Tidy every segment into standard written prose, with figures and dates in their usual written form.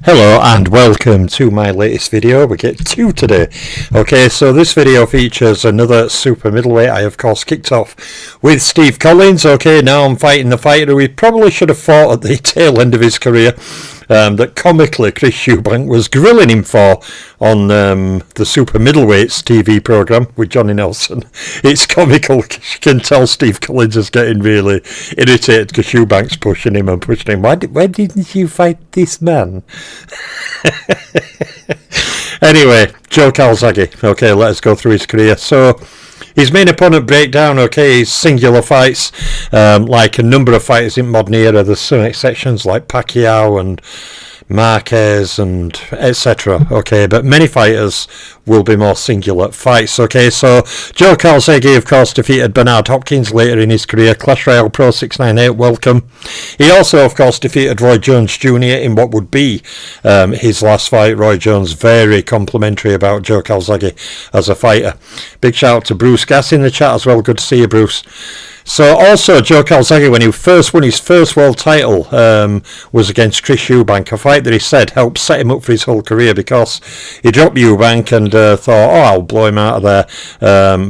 Hello and welcome to my latest video. We get two today. Okay, so this video features another super middleweight. I of course kicked off with Steve Collins. Okay, now I'm fighting the fighter who he probably should have fought at the tail end of his career, that comically Chris Eubank was grilling him for on the Super Middleweights TV programme with Johnny Nelson. It's comical. You can tell Steve Collins is getting really irritated because Eubank's pushing him and pushing him. Why didn't you fight this man? Anyway, Joe Calzaghe. Okay, let us go through his career. So his main opponent breakdown, okay, his singular fights, like a number of fighters in modern era. There's some exceptions like Pacquiao and Marquez and etc. Okay, but many fighters will be more singular fights. Okay, so Joe Calzaghe of course defeated Bernard Hopkins later in his career. Clash Royale Pro 698, welcome. He also of course defeated Roy Jones Jr. in what would be his last fight. Roy Jones very complimentary about Joe Calzaghe as a fighter. Big shout out to Bruce Gass in the chat as well. Good to see you, Bruce. So also Joe Calzaghe, when he first won his first world title, was against Chris Eubank, a fight that he said helped set him up for his whole career because he dropped Eubank and thought, I'll blow him out of there,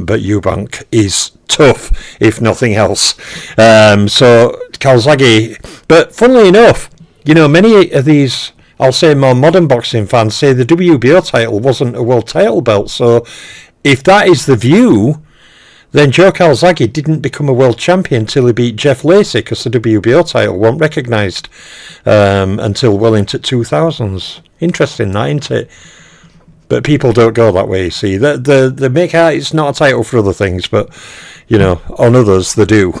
but Eubank is tough, if nothing else. So Calzaghe, but funnily enough, you know, many of these, I'll say more modern boxing fans say the WBO title wasn't a world title belt, so if that is the view, then Joe Calzaghe didn't become a world champion until he beat Jeff Lacey, because the WBO title wasn't recognised until well into 2000s. Interesting that, isn't it? But people don't go that way, you see. They make out it's not a title for other things, but, you know, on others they do.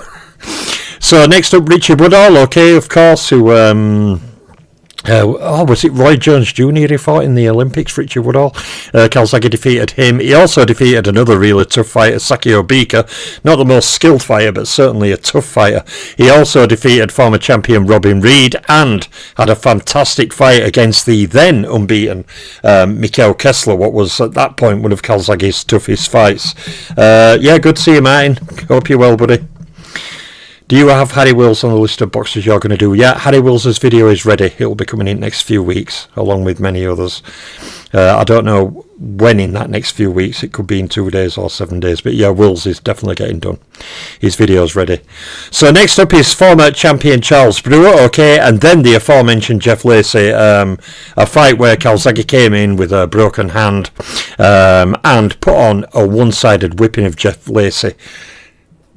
So next up, Richard Woodall, okay, of course, who... was it Roy Jones Jr. he fought in the Olympics, Richard Woodall? Calzaghe defeated him. He also defeated another really tough fighter, Sakio Bika. Not the most skilled fighter, but certainly a tough fighter. He also defeated former champion Robin Reed and had a fantastic fight against the then unbeaten Mikhail Kessler, what was at that point one of Calzaghe's toughest fights. Yeah, good to see you, Martin. Hope you're well, buddy. Do you have Harry Wills on the list of boxers you're going to do? Yeah, Harry Wills' video is ready. It will be coming in next few weeks, along with many others. I don't know when in that next few weeks. It could be in 2 days or 7 days. But yeah, Wills is definitely getting done. His video's ready. So next up is former champion Charles Brewer, okay, and then the aforementioned Jeff Lacey. A fight where Calzaghe came in with a broken hand and put on a one-sided whipping of Jeff Lacey,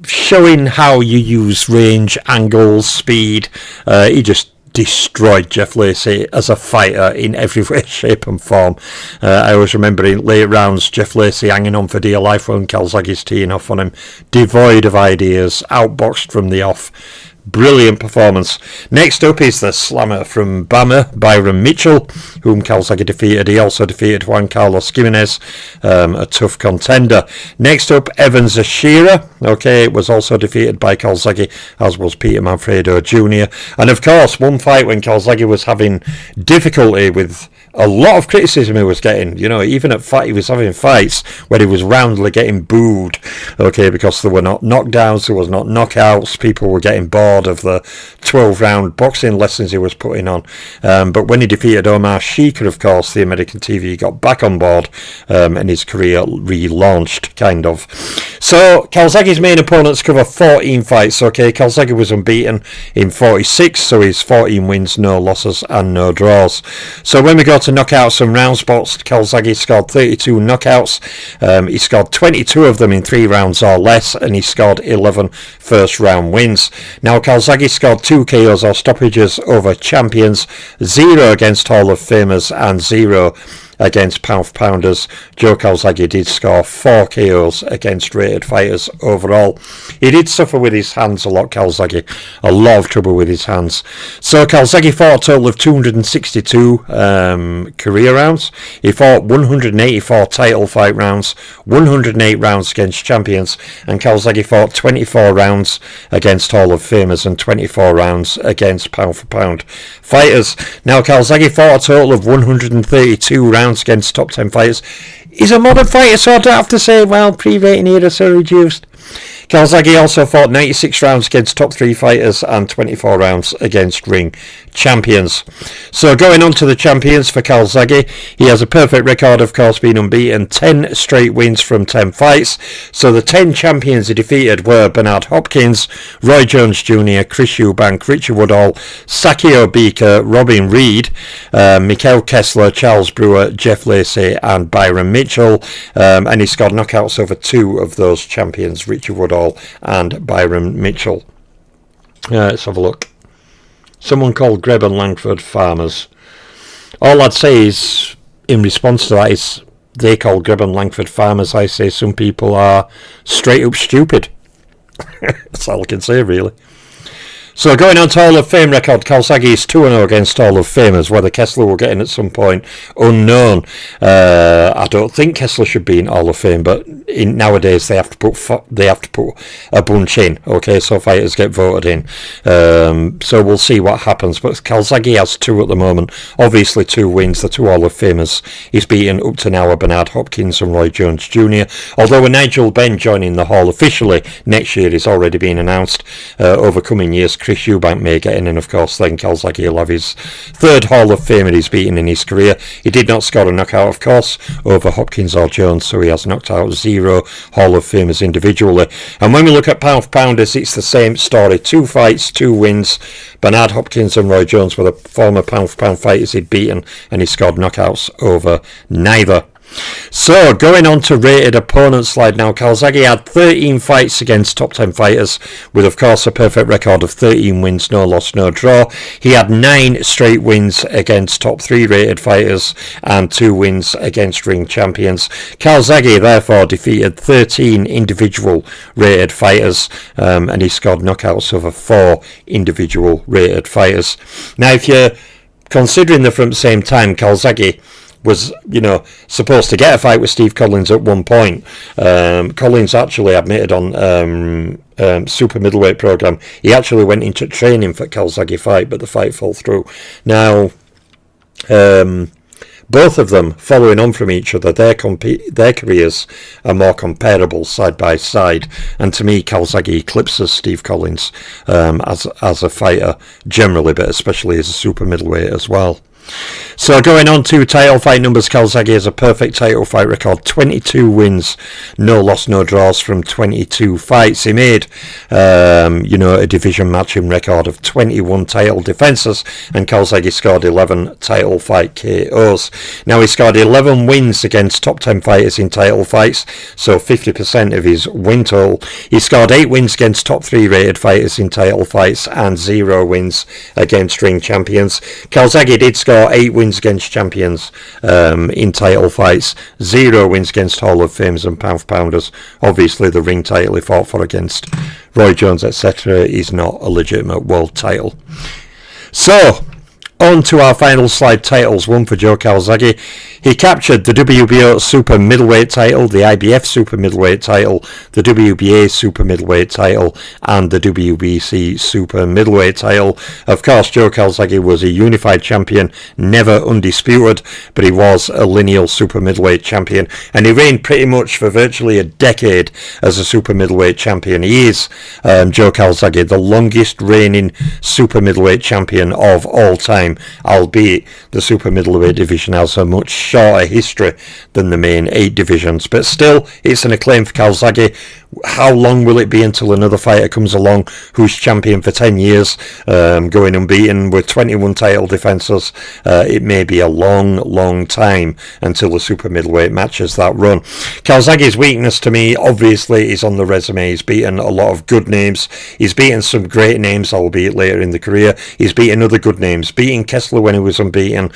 showing how you use range, angles, speed. He just destroyed Jeff Lacey as a fighter in every way, shape and form. I always remember in late rounds, Jeff Lacey hanging on for dear life when Calzaghe's teeing off on him, devoid of ideas, outboxed from the off. Brilliant performance. Next up is the slammer from Bama, Byron Mitchell, whom Calzaghe defeated. He also defeated Juan Carlos Jimenez, a tough contender. Next up, Evans Ashira. Okay, was also defeated by Calzaghe, as was Peter Manfredo Jr. And of course, one fight when Calzaghe was having difficulty with a lot of criticism he was getting, you know, even at fight, he was having fights where he was roundly getting booed, okay, because there were not knockdowns, there was not knockouts, people were getting bored of the 12-round boxing lessons he was putting on. But when he defeated Omar Sheikha, of course, the American TV got back on board and his career relaunched, kind of. So Calzaghe's main opponents cover 14 fights, okay. Calzaghe was unbeaten in 46, so he's 14 wins, no losses and no draws. So when we go to knockouts and round spots, Calzaghe scored 32 knockouts. He scored 22 of them in 3 rounds or less, and he scored 11 first round wins. Now Calzaghe scored 2 KOs or stoppages over champions, 0 against Hall of Famers and 0 against pound-for-pounders. Joe Calzaghe did score 4 KOs against rated fighters overall. He did suffer with his hands a lot, Calzaghe. A lot of trouble with his hands. So Calzaghe fought a total of 262 career rounds. He fought 184 title fight rounds, 108 rounds against champions, and Calzaghe fought 24 rounds against Hall of Famers and 24 rounds against pound-for-pound fighters. Now Calzaghe fought a total of 132 rounds against top 10 fighters. He's a modern fighter, so I don't have to say, well, pre-rating era so reduced. Calzaghe also fought 96 rounds against top 3 fighters and 24 rounds against ring champions. So going on to the champions for Calzaghe, he has a perfect record, of course, being unbeaten, 10 straight wins from 10 fights. So the 10 champions he defeated were Bernard Hopkins, Roy Jones Jr., Chris Eubank, Richard Woodhall, Saki Obika, Robin Reed, Mikael Kessler, Charles Brewer, Jeff Lacey and Byron Mitchell, and he scored knockouts over 2 of those champions, Richard Woodhall and Byron Mitchell. Let's have a look. Someone called Greb and Langford farmers. All I'd say is, in response to that, is they call Greb and Langford farmers. I say some people are straight up stupid. That's all I can say, really. So going on to Hall of Fame record, Calzaghe is 2-0 against Hall of Famers. Whether Kessler will get in at some point, unknown. I don't think Kessler should be in Hall of Fame, but nowadays they have to put a bunch in. Okay, so fighters get voted in. So we'll see what happens. But Calzaghe has 2 at the moment. Obviously 2 wins, the 2 Hall of Famers. He's beaten up to now Bernard Hopkins and Roy Jones Jr. Although with Nigel Benn joining the Hall officially next year is already been announced. Over coming years, Chris Eubank may get in, and of course then Calzaghe will have his 3rd Hall of Famer he's beaten in his career. He did not score a knockout, of course, over Hopkins or Jones, so he has knocked out 0 Hall of Famers individually. And when we look at pound for pounders, it's the same story. 2 fights, 2 wins. Bernard Hopkins and Roy Jones were the former pound for pound fighters he'd beaten, and he scored knockouts over neither. So, going on to rated opponent slide now, Calzaghe had 13 fights against top 10 fighters, with of course a perfect record of 13 wins, no loss, no draw. He had 9 straight wins against top 3 rated fighters and 2 wins against ring champions. Calzaghe therefore defeated 13 individual rated fighters, and he scored knockouts over 4 individual rated fighters. Now, if you're considering that from the same time, Calzaghe was, supposed to get a fight with Steve Collins at one point. Collins actually admitted on super middleweight program he actually went into training for Calzaghe fight, but the fight fell through. Now, both of them, following on from each other, their careers are more comparable side by side, and to me Calzaghe eclipses Steve Collins as a fighter generally, but especially as a super middleweight as well. So going on to title fight numbers, Calzaghe has a perfect title fight record, 22 wins, no loss, no draws from 22 fights. He made, a division matching record of 21 title defences, and Calzaghe scored 11 title fight KOs. Now he scored 11 wins against top 10 fighters in title fights, so 50% of his win total. He scored 8 wins against top 3 rated fighters in title fights and 0 wins against ring champions. Calzaghe did score 8 wins against champions in title fights, 0 wins against Hall of Famers and pound for pounders. Obviously the ring title he fought for against Roy Jones, etc., is not a legitimate world title. So on to our final slide titles. One for Joe Calzaghe. He captured the WBO Super Middleweight title, the IBF Super Middleweight title, the WBA Super Middleweight title, and the WBC Super Middleweight title. Of course, Joe Calzaghe was a unified champion, never undisputed, but he was a lineal Super Middleweight champion, and he reigned pretty much for virtually a decade as a Super Middleweight champion. He is, Joe Calzaghe, the longest reigning Super Middleweight champion of all time, albeit the Super Middleweight division has a much shorter history than the main 8 divisions, but still it's an acclaim for Calzaghe. How long will it be until another fighter comes along who's champion for 10 years, going unbeaten with 21 title defences? It may be a long time until the super middleweight matches that run. Calzaghe's weakness to me obviously is on the resume. He's beaten a lot of good names, he's beaten some great names, albeit later in the career. He's beaten other good names, beating Kessler when he was unbeaten.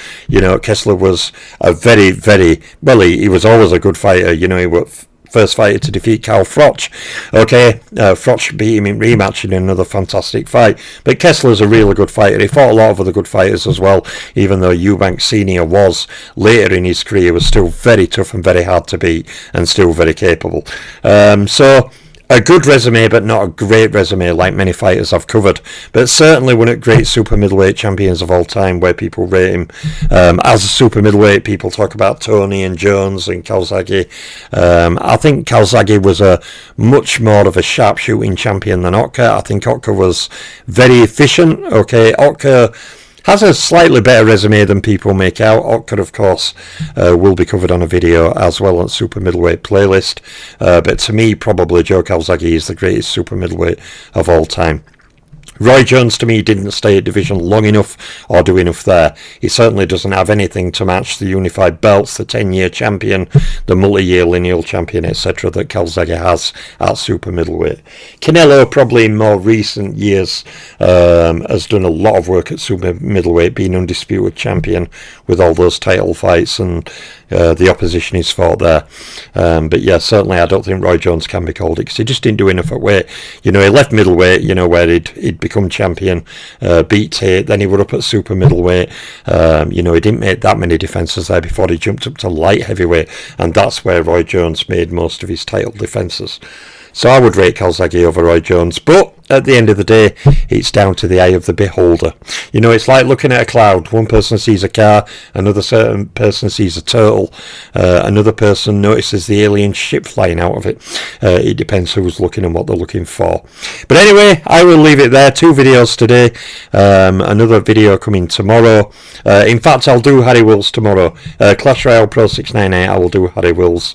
Kessler was a very he was always a good fighter. He was first fighter to defeat Carl Froch. Froch beat him in rematch in another fantastic fight. But Kessler's a really good fighter. He fought a lot of other good fighters as well, even though Eubank Sr. was, later in his career, was still very tough and very hard to beat, and still very capable. So a good resume, but not a great resume like many fighters I've covered. But certainly one of the great super middleweight champions of all time, where people rate him as a super middleweight. People talk about Tony and Jones and Calzaghe. I think Calzaghe was a much more of a sharpshooting champion than Otka. I think Otka was very efficient. Okay, Otka has a slightly better resume than people make out. Otka, of course, will be covered on a video as well on Super Middleweight playlist. But to me, probably Joe Calzaghe is the greatest super middleweight of all time. Roy Jones, to me, didn't stay at division long enough or do enough there. He certainly doesn't have anything to match the unified belts, the 10-year champion, the multi-year lineal champion, etc. that Calzaghe has at super middleweight. Canelo, probably in more recent years, has done a lot of work at super middleweight, being undisputed champion with all those title fights and the opposition he's fought there. But yeah, certainly I don't think Roy Jones can be called it, because he just didn't do enough at weight. You know, he left middleweight, you know, where he'd become champion, beat Tate, then he were up at super middleweight. You know, he didn't make that many defences there before he jumped up to light heavyweight, and that's where Roy Jones made most of his title defences. So I would rate Calzaghe over Roy Jones, but at the end of the day, it's down to the eye of the beholder. You know, it's like looking at a cloud. One person sees a car, another certain person sees a turtle, another person notices the alien ship flying out of it. It depends who's looking and what they're looking for. But anyway, I will leave it there. 2 videos today, another video coming tomorrow. In fact, I'll do Harry Wills tomorrow. Clash Royale Pro 698, I will do Harry Wills.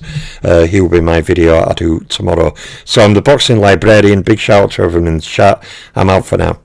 He will be my video I do tomorrow. So I'm the Boxing Librarian. Big shout out to everyone in the chat. I'm out for now.